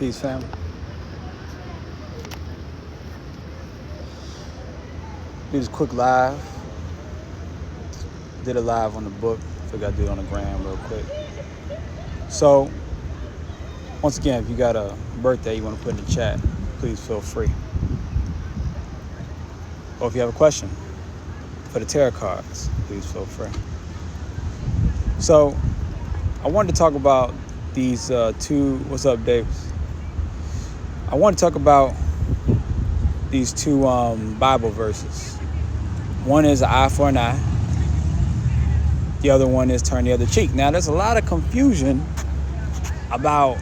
Peace, family. Do this quick live. Did a live on the book. Figured I'd do it on the gram real quick. So, once again, if you got a birthday you want to put in the chat, please feel free. Or if you have a question for the tarot cards, please feel free. So, I wanted to talk about these two. What's up, Davis? I want to talk about these two Bible verses. One is an eye for an eye. The other one is turn the other cheek. Now, there's a lot of confusion about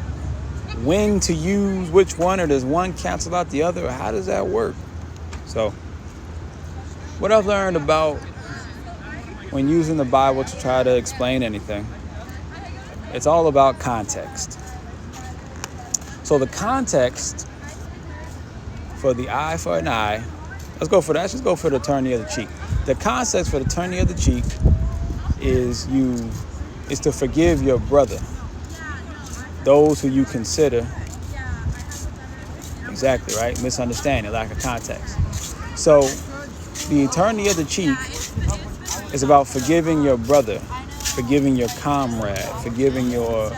when to use which one, or does one cancel out the other, or how does that work? So, what I've learned about when using the Bible to try to explain anything, it's all about context. So the context for the eye for an eye, let's go for that. Let's just go for the turn the other cheek. The context for the turn the other cheek is to forgive your brother, those who you consider, exactly, right? Misunderstanding, lack of context. So the turn the other cheek is about forgiving your brother, forgiving your comrade, forgiving your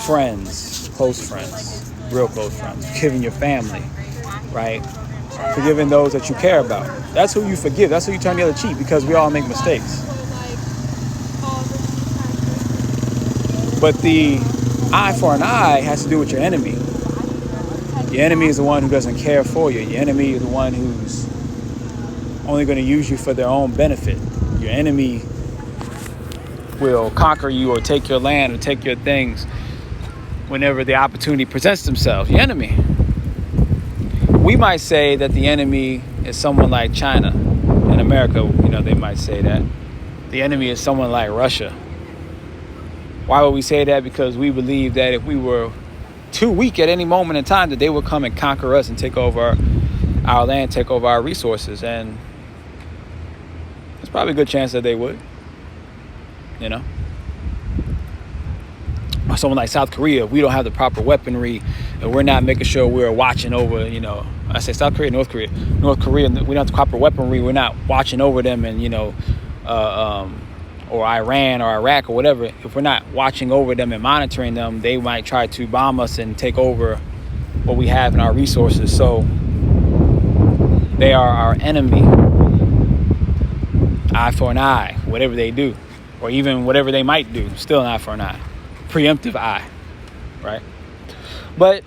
friends, close friends, real close friends, forgiving your family, right? Forgiving those that you care about. That's who you forgive. That's who you turn the other cheek, because we all make mistakes. But the eye for an eye has to do with your enemy. Your enemy is the one who doesn't care for you. Your enemy is the one who's only going to use you for their own benefit. Your enemy will conquer you or take your land or take your things whenever the opportunity presents themselves. Your enemy. We might say that the enemy is someone like China. In America, they might say that. The enemy is someone like Russia. Why would we say that? Because we believe that if we were too weak at any moment in time, that they would come and conquer us and take over our land, take over our resources. And there's probably a good chance that they would. Or someone like South Korea, we don't have the proper weaponry, and we're not making sure we're watching over, I say South Korea, North Korea, we don't have the proper weaponry, we're not watching over them, and, or Iran or Iraq or whatever. If we're not watching over them and monitoring them, they might try to bomb us and take over what we have in our resources. So they are our enemy. Eye for an eye, whatever they do, or even whatever they might do, still an eye for an eye. Preemptive eye, right? But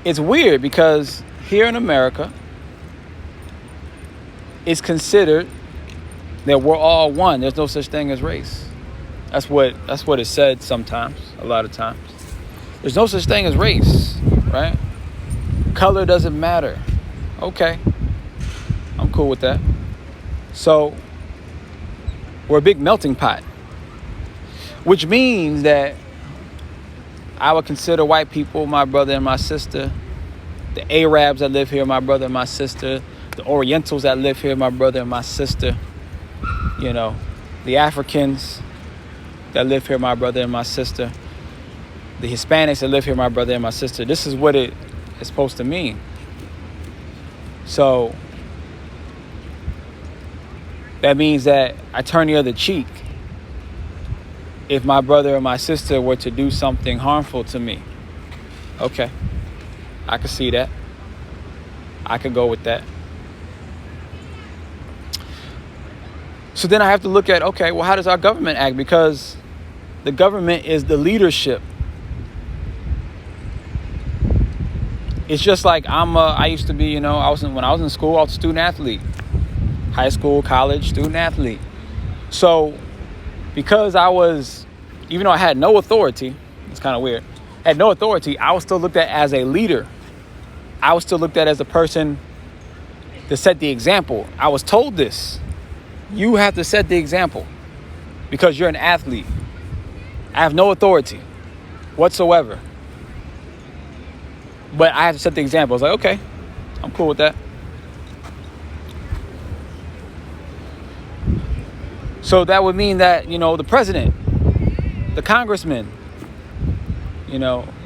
it's weird because here in America, it's considered that we're all one. There's no such thing as race. That's what is said sometimes, a lot of times. There's no such thing as race, right? Color doesn't matter. Okay, I'm cool with that. So we're a big melting pot, which means that I would consider white people my brother and my sister. The Arabs that live here, my brother and my sister. The Orientals that live here, my brother and my sister. The Africans that live here, my brother and my sister. The Hispanics that live here, my brother and my sister. This is what it is supposed to mean. So that means that I turn the other cheek if my brother or my sister were to do something harmful to me. Okay, I could see that. I could go with that. So then I have to look at, okay, well, how does our government act? Because the government is the leadership. It's just like I used to be, when I was in school, I was a student athlete. High school, college, student athlete. So because even though I had no authority, it's kind of weird, had no authority, I was still looked at as a leader. I was still looked at as the person to set the example. I was told this. You have to set the example because you're an athlete. I have no authority whatsoever. But I have to set the example. I was like, okay, I'm cool with that. So that would mean that, the president, the congressman,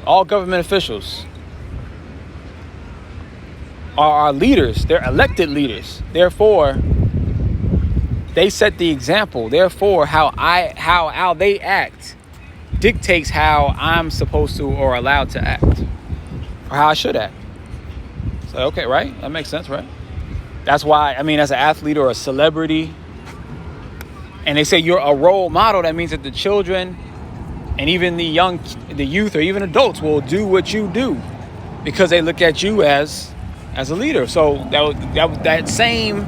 all government officials are our leaders. They're elected leaders. Therefore, they set the example. Therefore, how they act dictates how I'm supposed to or allowed to act, or how I should act. So, okay, right? That makes sense, right? That's why, as an athlete or a celebrity, and they say you're a role model, that means that the children and even the youth or even adults will do what you do because they look at you as a leader. So that same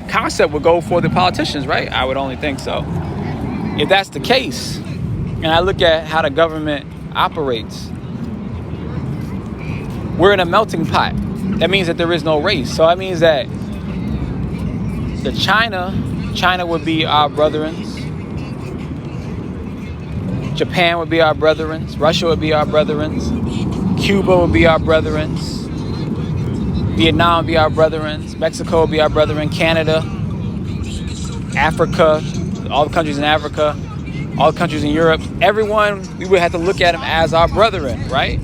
concept would go for the politicians, right? I would only think so. If that's the case, and I look at how the government operates, we're in a melting pot. That means that there is no race. So that means that China would be our brethren. Japan would be our brethren. Russia would be our brethren. Cuba would be our brethren. Vietnam would be our brethren. Mexico would be our brethren. Canada, Africa, all the countries in Africa, all the countries in Europe, everyone, we would have to look at them as our brethren, right?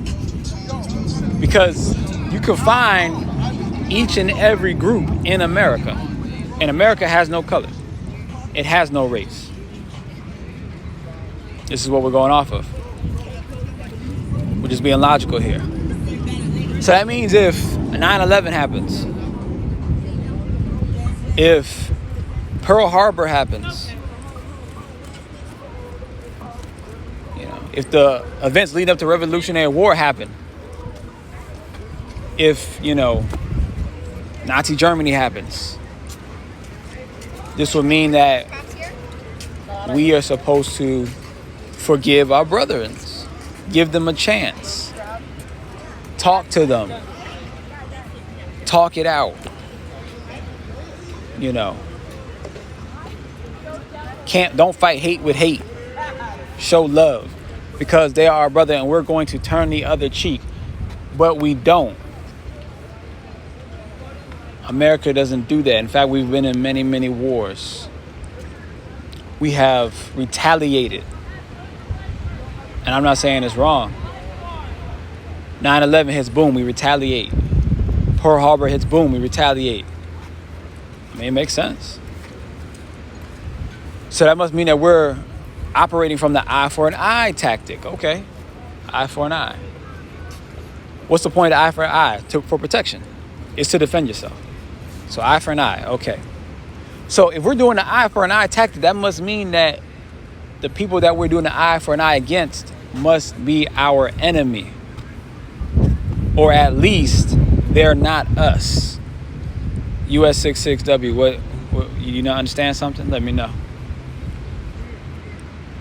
Because you can find each and every group in America. And America has no color. It has no race. This is what we're going off of. We're just being logical here. So that means if 9/11 happens, if Pearl Harbor happens, if the events leading up to Revolutionary War happen, if, Nazi Germany happens, this would mean that we are supposed to forgive our brethren, give them a chance, talk to them, talk it out, don't fight hate with hate, show love, because they are our brother and we're going to turn the other cheek, but we don't. America doesn't do that. In fact, we've been in many, many wars. We have retaliated. And I'm not saying it's wrong. 9/11 hits, boom, we retaliate. Pearl Harbor hits, boom, we retaliate. It makes sense. So that must mean that we're operating from the eye for an eye tactic. Okay, eye for an eye. What's the point of eye for an eye? For protection. It's to defend yourself. So eye for an eye, okay. So if we're doing the eye for an eye tactic, that must mean that the people that we're doing the eye for an eye against must be our enemy. Or at least they're not us. US 66W, what you not understand something? Let me know.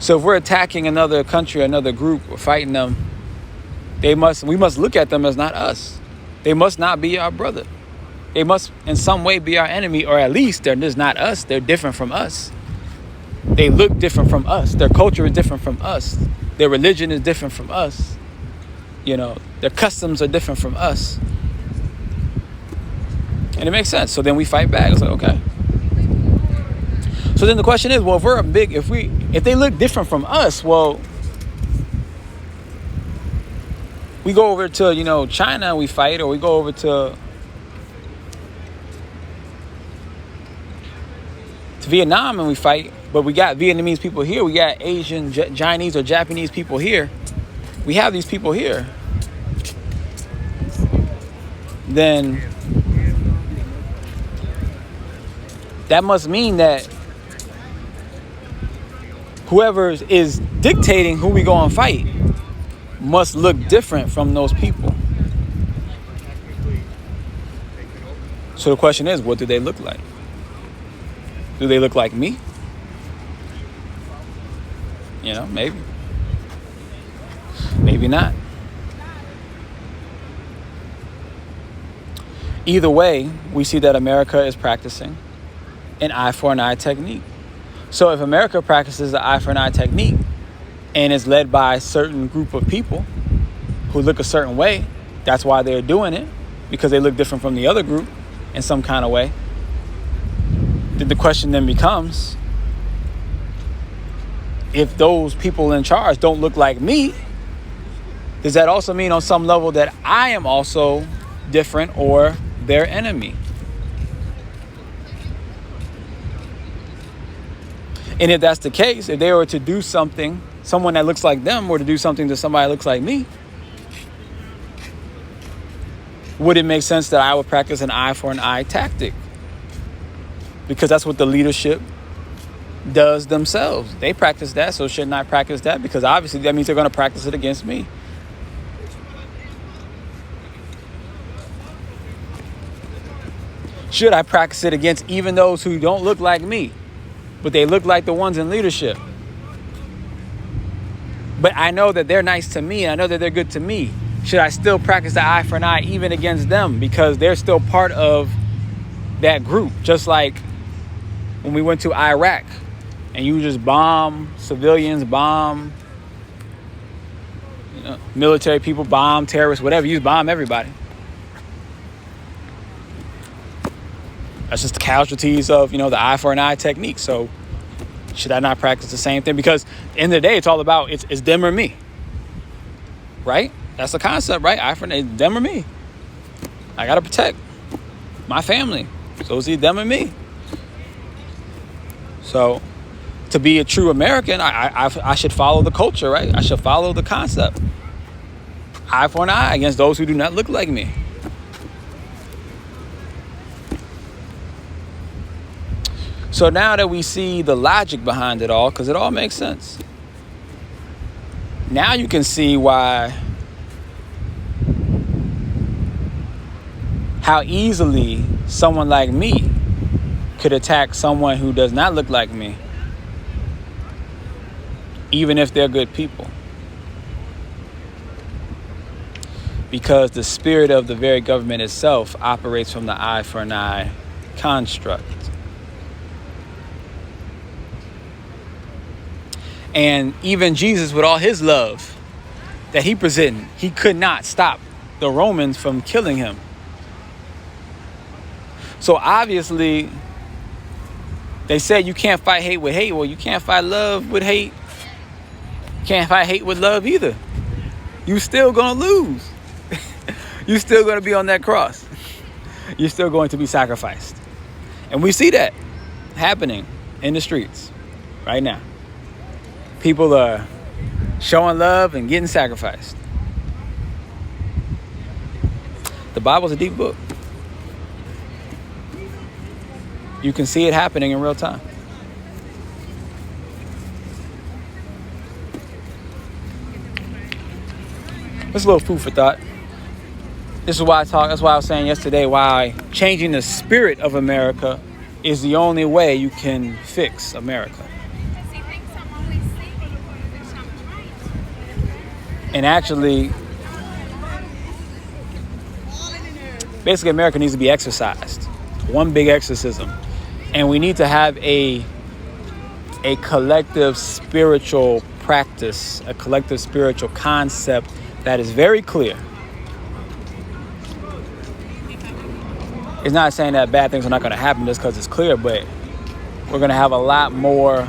So if we're attacking another country, another group, we're fighting them, we must look at them as not us. They must not be our brother. They must in some way be our enemy, or at least they're just not us. They're different from us. They look different from us. Their culture is different from us. Their religion is different from us. Their customs are different from us. And it makes sense. So then we fight back. It's like, okay. So then the question is, well, if they look different from us, well, we go over to, China and we fight, or we go over to Vietnam and we fight, but we got Vietnamese people here. We got Asian, Chinese, or Japanese people here. We have these people here. Then that must mean that whoever is dictating who we go and fight must look different from those people. So the question is, what do they look like? Do they look like me? Maybe. Maybe not. Either way, we see that America is practicing an eye for an eye technique. So if America practices the eye for an eye technique and is led by a certain group of people who look a certain way, that's why they're doing it, because they look different from the other group in some kind of way. The question then becomes, if those people in charge don't look like me, does that also mean on some level that I am also different or their enemy? And if that's the case, if they were to do something, someone that looks like them were to do something to somebody that looks like me, would it make sense that I would practice an eye for an eye tactic? Because that's what the leadership does themselves. They practice that, so shouldn't I practice that? Because obviously that means they're going to practice it against me. Should I practice it against even those who don't look like me, but they look like the ones in leadership? But I know that they're nice to me, and I know that they're good to me. Should I still practice the eye for an eye even against them? Because they're still part of that group. Just like when we went to Iraq and you just bomb civilians, bomb military people, bomb terrorists, whatever. You just bomb everybody. That's just the casualties of, the eye for an eye technique. So should I not practice the same thing? Because at the end of the day, it's all about it's them or me. Right? That's the concept, right? Eye for an eye, them or me. I got to protect my family. So it's either them or me. So to be a true American, I should follow the culture, right? I should follow the concept. Eye for an eye against those who do not look like me. So now that we see the logic behind it all, because it all makes sense. Now you can see how easily someone like me could attack someone who does not look like me, even if they're good people. Because the spirit of the very government itself operates from the eye for an eye construct. And even Jesus, with all his love that he presented, he could not stop the Romans from killing him. So obviously, they said you can't fight hate with hate. Well, you can't fight love with hate. Can't fight hate with love either. You still gonna lose. You still gonna be on that cross. You're still going to be sacrificed. And we see that happening in the streets right now. People are showing love and getting sacrificed. The Bible's a deep book. You can see it happening in real time. That's a little food for thought. This is why that's why I was saying yesterday why changing the spirit of America is the only way you can fix America. And actually, basically America needs to be exorcised. One big exorcism. And we need to have a collective spiritual practice, a collective spiritual concept that is very clear. It's not saying that bad things are not going to happen just because it's clear, but we're going to have a lot more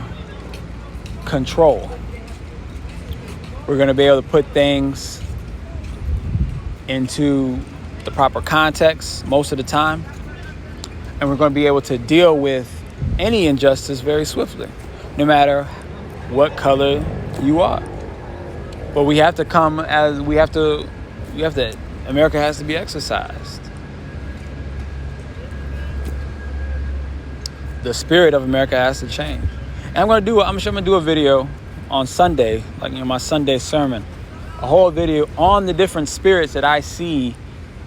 control. We're going to be able to put things into the proper context most of the time. And we're going to be able to deal with any injustice very swiftly, no matter what color you are. But we have to America has to be exercised. The spirit of America has to change. And I'm going to do a video on Sunday, like my Sunday sermon, a whole video on the different spirits that I see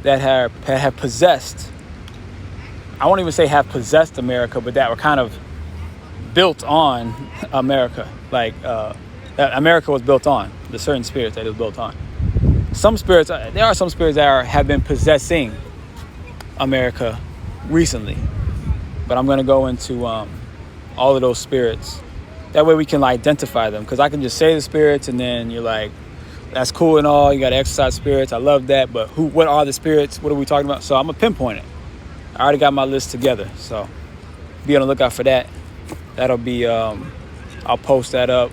that have possessed. I won't even say have possessed America, but that were kind of built on America. Like that America was built on, the certain spirits that it was built on. There are some spirits that have been possessing America recently. But I'm going to go into all of those spirits. That way we can identify them. Because I can just say the spirits and then you're like, that's cool and all. You got to exercise spirits. I love that. But what are the spirits? What are we talking about? So I'm going to pinpoint it. I already got my list together. So be on the lookout for that. That'll be, I'll post that up.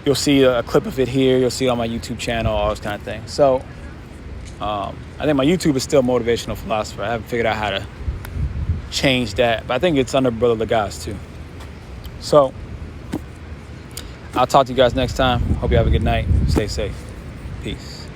you'll see a clip of it here. You'll see it on my YouTube channel, all those kind of things. So I think my YouTube is still Motivational Philosopher. I haven't figured out how to change that, but I think it's under BroLogas too. So I'll talk to you guys next time. Hope you have a good night. Stay safe. Peace.